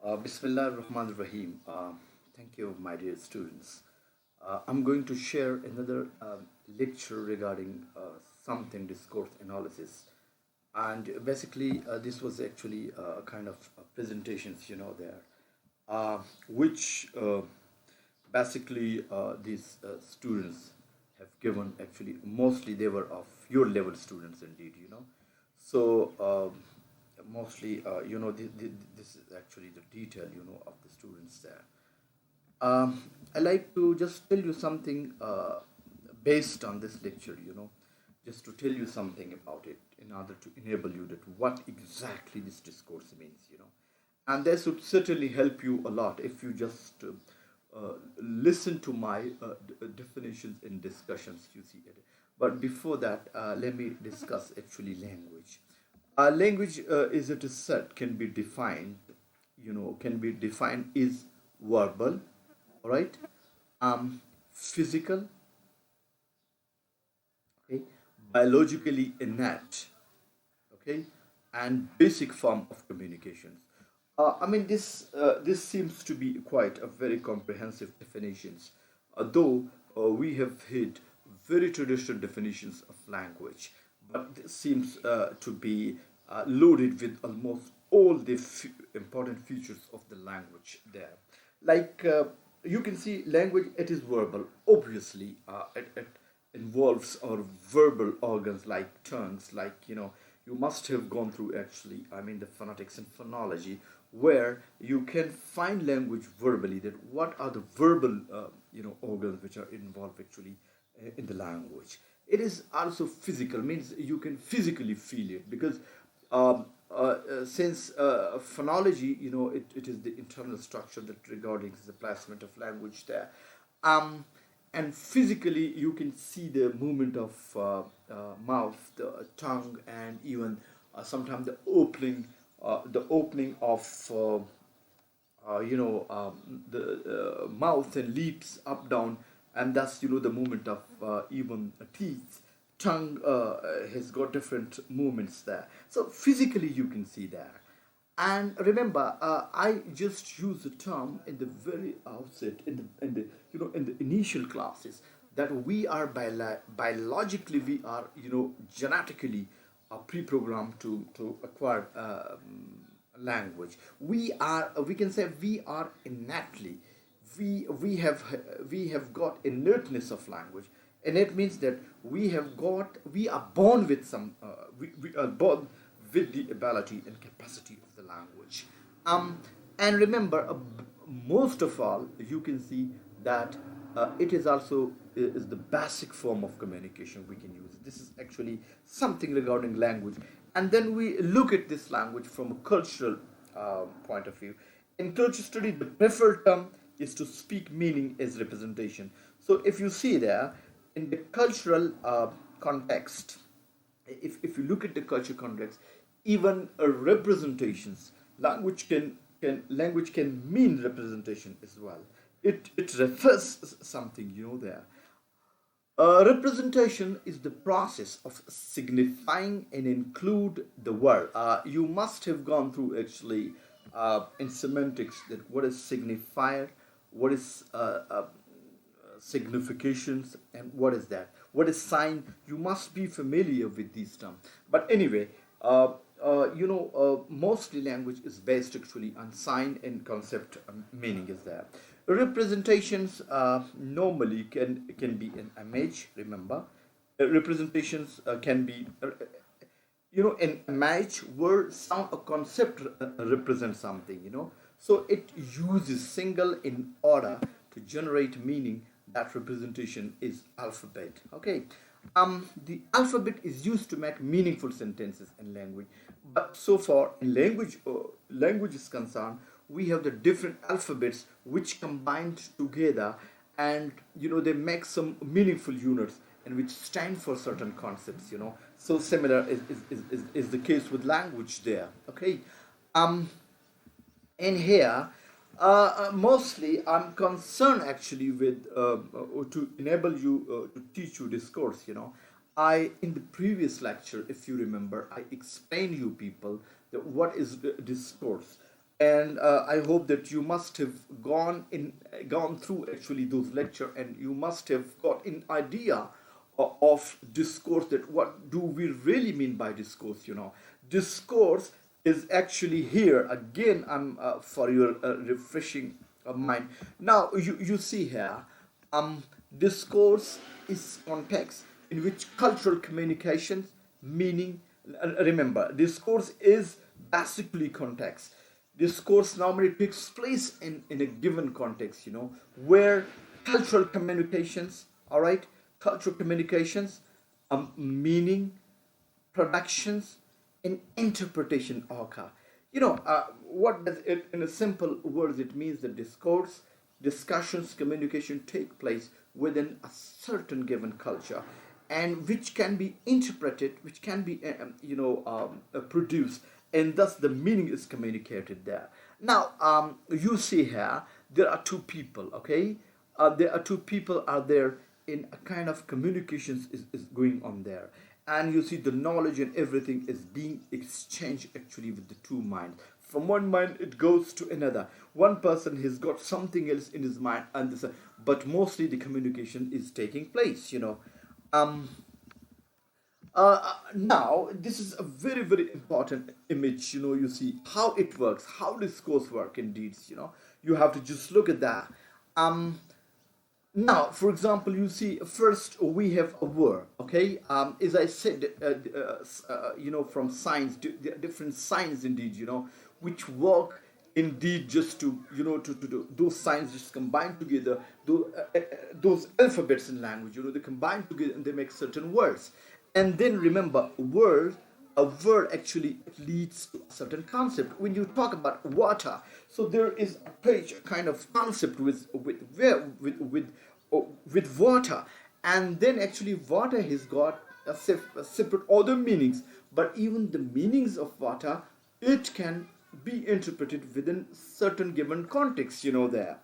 Bismillah ar-Rahman ar-Rahim. Thank you, my dear students. I'm going to share another lecture regarding something discourse analysis. And basically, this was actually a kind of presentations, there, which basically these students have given actually, mostly they were of your level students indeed. So mostly, this is actually the detail, of the students there. I like to just tell you something based on this lecture, just to tell you something about it in order to enable you that what exactly this discourse means. And this would certainly help you a lot if you just listen to my definitions in discussions you see it. But before that, let me discuss actually language. Language, is it is said, can be defined, can be defined is verbal, all right, physical, okay, biologically innate, okay, and basic form of communications. I mean, this seems to be quite a very comprehensive definitions, though we have had very traditional definitions of language, but this seems to be loaded with almost all the important features of the language there. Like you can see, language it is verbal. Obviously, it involves our verbal organs like tongues, like you must have gone through actually, I mean, the phonetics and phonology, where you can find language verbally, that what are the verbal organs which are involved actually in the language. It is also physical, means you can physically feel it, because since phonology, it is the internal structure that regarding the placement of language there. um, and physically you can see the movement of mouth, the tongue, and even sometimes the opening of the mouth and lips up down, and that's the movement of even teeth. Tongue has got different movements there, so physically you can see that. And remember, I just use the term in the very outset, in the initial classes, that we are biologically, we are genetically pre-programmed to acquire language. We can say we are innately, we have got inertness of language. And it means that we are born with some we are born with the ability and capacity of the language. um and remember, most of all, you can see that it is also is the basic form of communication we can use. This is actually something regarding language. And then we look at this language from a cultural point of view. In culture study, the preferred term is to speak meaning as representation. So if you see there, in the cultural context, if you look at the cultural context, even representations, language can mean representation as well. It refers something, there. Representation is the process of signifying and include the word. You must have gone through actually in semantics, that what is signifier, what is significations, and what is that? What is sign? You must be familiar with these terms. But anyway, mostly language is based actually on sign and concept, meaning is there. Representations normally can be an image. Remember, representations can be an image where some a concept represents something. So it uses single in order to generate meaning. That representation is alphabet, okay. The alphabet is used to make meaningful sentences in language. But so far in language is concerned, we have the different alphabets which combined together, and they make some meaningful units, and which stand for certain concepts. So similar is the case with language there, okay. In here, mostly I'm concerned actually with to enable you to teach you discourse. I, in the previous lecture, if you remember, I explained you people that what is discourse. and I hope that you must have gone through actually those lecture, and you must have got an idea of discourse, that what do we really mean by discourse. Discourse is actually here again. I'm for your refreshing mind. Now you see here, discourse is context in which cultural communications meaning. Remember, discourse is basically context. Discourse normally takes place in a given context, where cultural communications, all right, cultural communications, meaning, productions, and interpretation occur. What does it, in a simple words, it means that discourse, discussions, communication take place within a certain given culture, and which can be interpreted, which can be produced, and thus the meaning is communicated there. Now, you see here, there are two people, okay? There are two people are there, in a kind of communications is going on there, and you see the knowledge and everything is being exchanged actually with the two minds. From one mind it goes to another. One person has got something else in his mind, and this, but mostly the communication is taking place. Um, Now, this is a very, very important image. You see how it works, how discourse work. Indeed, you have to just look at that. Um, Now, for example, you see, first we have a word, okay? As I said, from science, different science, indeed, which work indeed just to, to do those signs just combine together, those alphabets in language, they combine together and they make certain words. And then remember, a word actually leads to a certain concept. When you talk about water, so there is a page, a kind of concept with water, and then actually water has got a separate other meanings. But even the meanings of water, it can be interpreted within certain given context. There,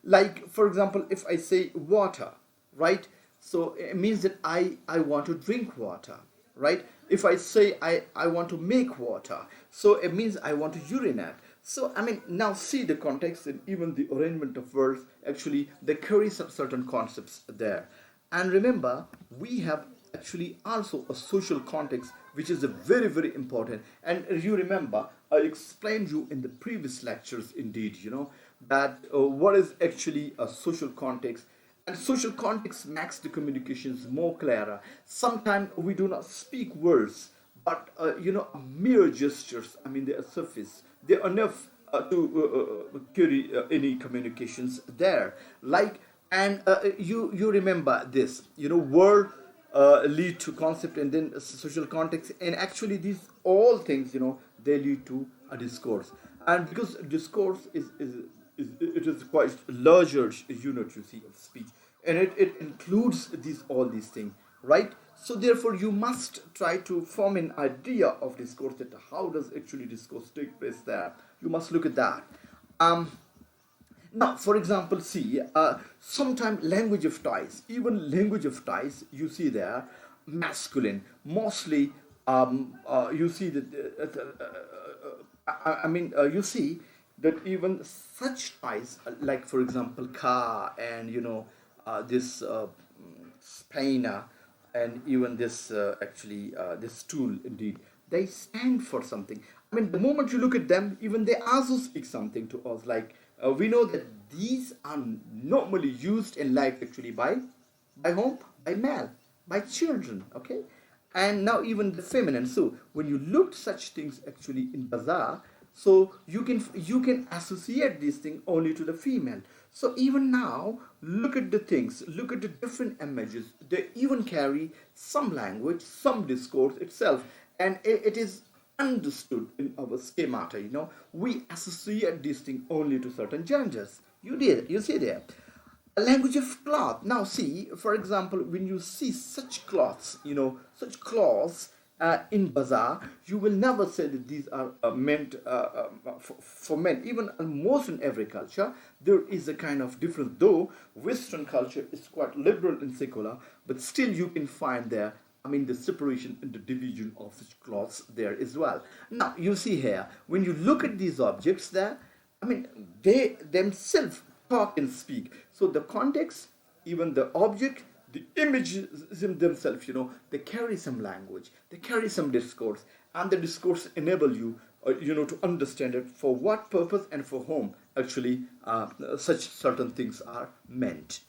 like for example, if I say water, right? So it means that I want to drink water, right? If I say I want to make water, so it means I want to urinate. So I mean, now see the context and even the arrangement of words, actually they carry some certain concepts there. And remember, we have actually also a social context, which is a very, very important. And you remember, I explained you in the previous lectures, indeed, that what is actually a social context. And social context makes the communications more clearer. Sometimes we do not speak words, but mere gestures. I mean, they are surface. They are enough to carry any communications there. Like, and you remember this. Word lead to concept, and then social context, and actually these all things, they lead to a discourse. And because discourse is it is quite larger unit, you see, of speech, and it includes all these things, right? So therefore you must try to form an idea of discourse, that how does actually discourse take place there. You must look at that. Now, for example, see, sometimes language of ties, even language of ties, you see there, masculine, mostly, you see that, you see that even such ties, like for example, car, and this spanner, and even this this tool, indeed, they stand for something. I mean, the moment you look at them, even they also speak something to us. Like, we know that these are normally used in life actually by whom? By male, by children, okay? And now even the feminine. So when you look such things actually in bazaar, so you can associate these things only to the female. So even now, look at the things, look at the different images. They even carry some language, some discourse itself, and it is understood in our schemata. We associate these things only to certain genders. You see there. A language of cloth. Now see, for example, when you see such cloths, such cloths in bazaar, you will never say that these are meant for men. Even almost in every culture, there is a kind of difference. Though Western culture is quite liberal and secular, but still you can find there I mean, the separation and the division of such clause there as well. Now, you see here, when you look at these objects there, I mean, they themselves talk and speak. So the context, even the object, the images in themselves, they carry some language, they carry some discourse, and the discourse enable you, to understand it for what purpose and for whom actually such certain things are meant.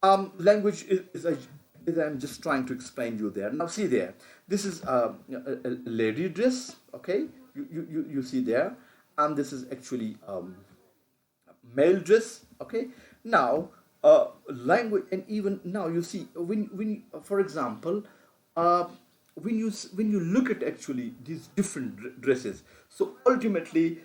Language is I'm just trying to explain you there. Now see there, this is a lady dress, okay? You see there, and this is actually male dress, okay? Now language, and even now you see when for example, uh, when you look at actually these different dresses, so ultimately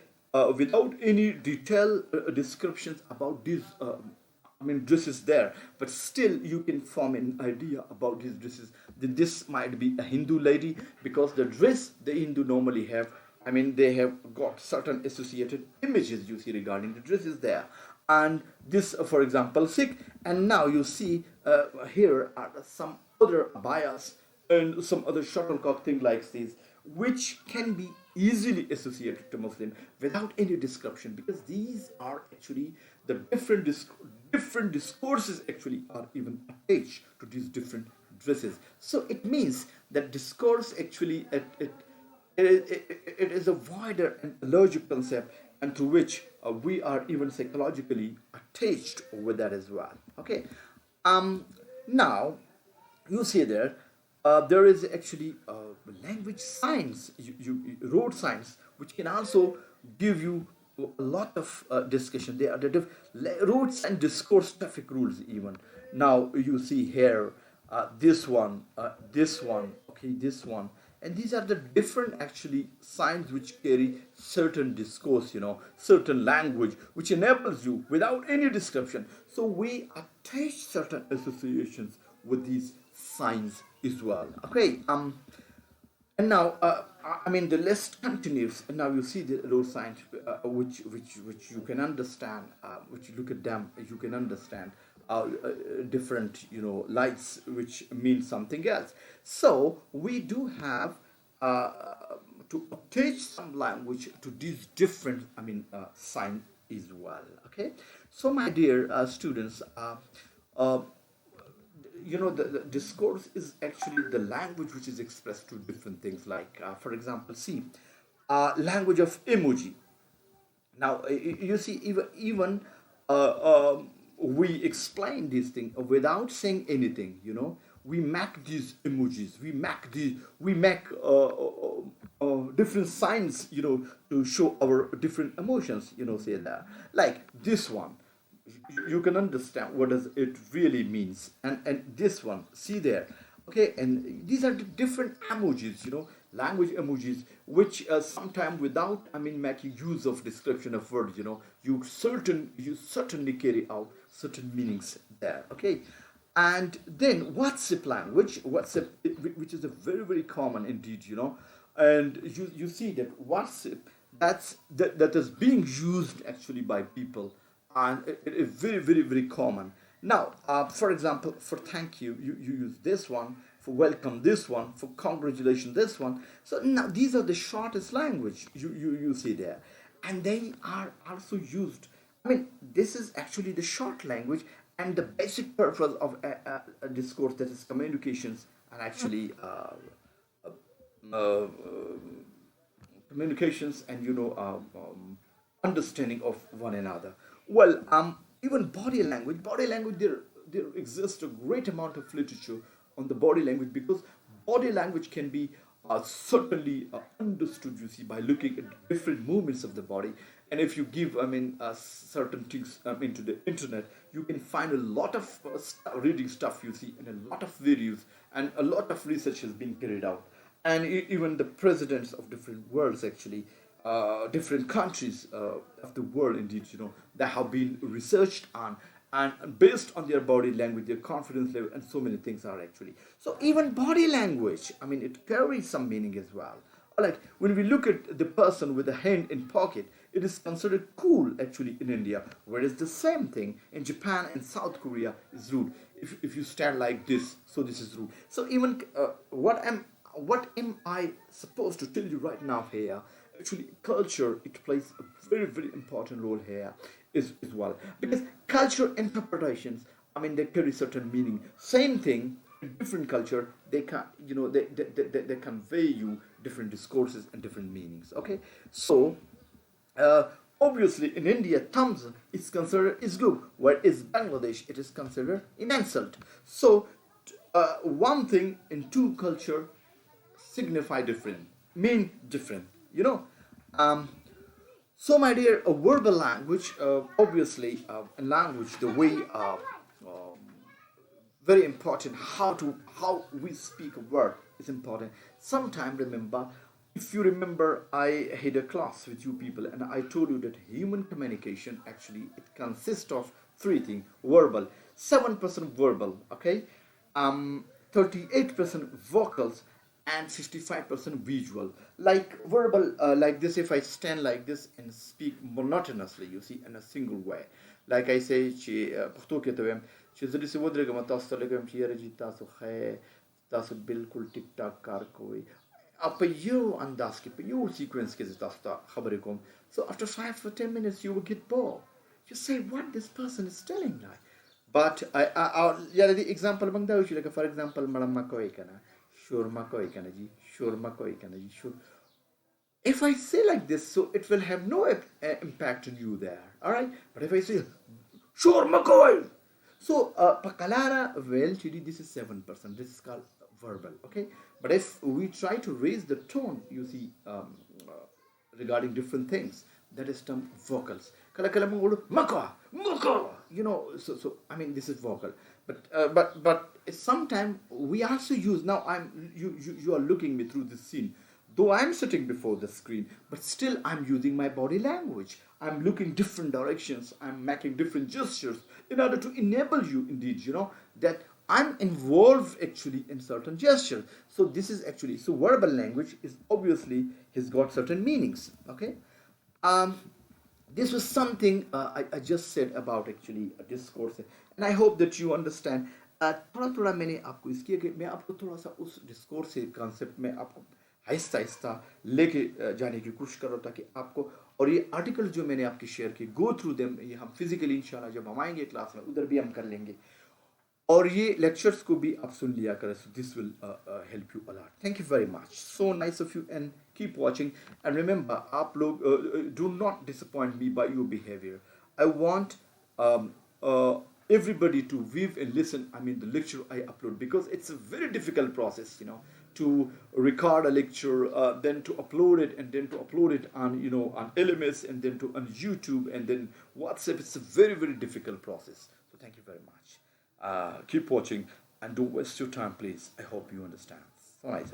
without any detailed descriptions about these I mean dresses there, but still you can form an idea about these dresses. This might be a Hindu lady, because the dress the Hindu normally have, I mean, they have got certain associated images you see regarding the dresses there. And this, for example, Sikh. And now you see here are some other bias and some other shuttlecock thing like this, which can be easily associated to Muslim without any description, because these are actually the different discourses actually are even attached to these different dresses. So it means that discourse actually it is a wider and larger concept, and to which we are even psychologically attached with that as well. Okay. Now you see there is actually language science, road science, which can also give you a lot of discussion. They are the roads and discourse traffic rules even. Now you see here this one, okay, this one, and these are the different actually signs which carry certain discourse, certain language, which enables you without any description. So we attach certain associations with these signs as well. Okay. And now, I mean, the list continues. And now you see those signs, which you can understand. Which you look at them, you can understand different, lights, which mean something else. So we do have to attach some language to these different, I mean, sign as well. Okay. So my dear students, uh, the discourse is actually the language which is expressed through different things, like for example, see, language of emoji. Now you see, even we explain these things without saying anything. We make these emojis, we make different signs, to show our different emotions, say that, like this one, you can understand what does it really means. And this one, see there, okay, and these are the different emojis, language emojis, which sometimes without, I mean, making use of description of words, you certainly carry out certain meanings there. Okay. And then WhatsApp language, which is a very very common indeed, and you see that WhatsApp, that is being used actually by people, and it is very very very common. Now, for example, for thank you, you use this one. For welcome, this one. For congratulations, this one. So now these are the shortest language you see there, and they are also used. I mean, this is actually the short language, and the basic purpose of a discourse, that is communications, and actually uh, communications, and understanding of one another. Well, even body language, there exists a great amount of literature on the body language, because body language can be certainly understood, you see, by looking at different movements of the body. And if you give, I mean, certain things into the internet, you can find a lot of reading stuff, you see, and a lot of videos, and a lot of research has been carried out. And even the presidents of different worlds, actually, different countries of the world, indeed, that have been researched on, and based on their body language, their confidence level, and so many things are actually. So even body language, I mean, it carries some meaning as well. Like when we look at the person with a hand in pocket, it is considered cool actually in India, whereas the same thing in Japan and South Korea is rude. if you stand like this, so this is rude. So even what am I supposed to tell you right now here? Actually, culture, it plays a very, very important role here as well, because culture interpretations, I mean, they carry certain meaning. Same thing in different culture, they can, they convey you different discourses and different meanings. Okay, so uh, obviously, in India, thumbs is considered is good, whereas Bangladesh it is considered an insult. So, one thing in two culture signify different, mean different. You know. Um, so, my dear, a verbal language, obviously, a language, the way very important how we speak a word is important. Sometime remember, if you remember, I had a class with you people and I told you that human communication actually it consists of three things: verbal, 7% verbal, okay, 38% vocals, and 65% visual. Like verbal, like this, if I stand like this and speak monotonously, you see, in a single way. Like I say, بختو كتبهم چې زه داسې ودرېږم تاسو ته لږ وایم چې یاره جي تاسو ښه تاسو بالکل ټیک ټاک کار کوئ په یو انداز کې په یو سیکوینس کې زه تاسو ته خبرې کوم. So after 5 or 10 minutes you will get bored. You say what this person is telling like. But yeah, the example bang da like for example madam ma koi kana sure ma koi kana ji sure ma koi kana ji sure. If I say like this, so it will have no impact on you there, all right? But if I say sure McCoy, so pakalara well chidi, this is 7%. This is called verbal, okay? But if we try to raise the tone, you see, regarding different things, that is termed vocals. Kala kala mangudu maka maka, you know. So I mean this is vocal, but sometimes we also use. Now you are looking me through this scene. Though I'm sitting before the screen, but still I'm using my body language. I'm looking different directions. I'm making different gestures in order to enable you, indeed, that I'm involved actually in certain gestures. So this is actually, so verbal language is obviously has got certain meanings. Okay. This was something I just said about actually a discourse, and I hope that you understand. थोड़ा थोड़ा मैंने आपको इसकी मैं आपको थोड़ा सा उस डिस्कोर्स से कॉन्सेप्ट में आपको आहिस्ता आहिस्ता लेके जाने की कोशिश कर रहा था कि आपको, और ये आर्टिकल जो मैंने आपके शेयर किए, गो थ्रू देम, ये हम फिजिकली इंशाल्लाह जब हम आएंगे क्लास में उधर भी हम कर लेंगे, और ये लेक्चर्स को भी आप सुन लिया करें. So this will help you a lot. Thank you very much. So nice of you and keep watching and remember, आप लोग do not disappoint me by your behaviour. I want everybody to view and listen, I mean the lecture I upload, because it's a very difficult process, to record a lecture, then to upload it, and then to upload it on on LMS, and then to on YouTube, and then WhatsApp. It's a very, very difficult process. So thank you very much. Keep watching and don't waste your time, please. I hope you understand. So nice.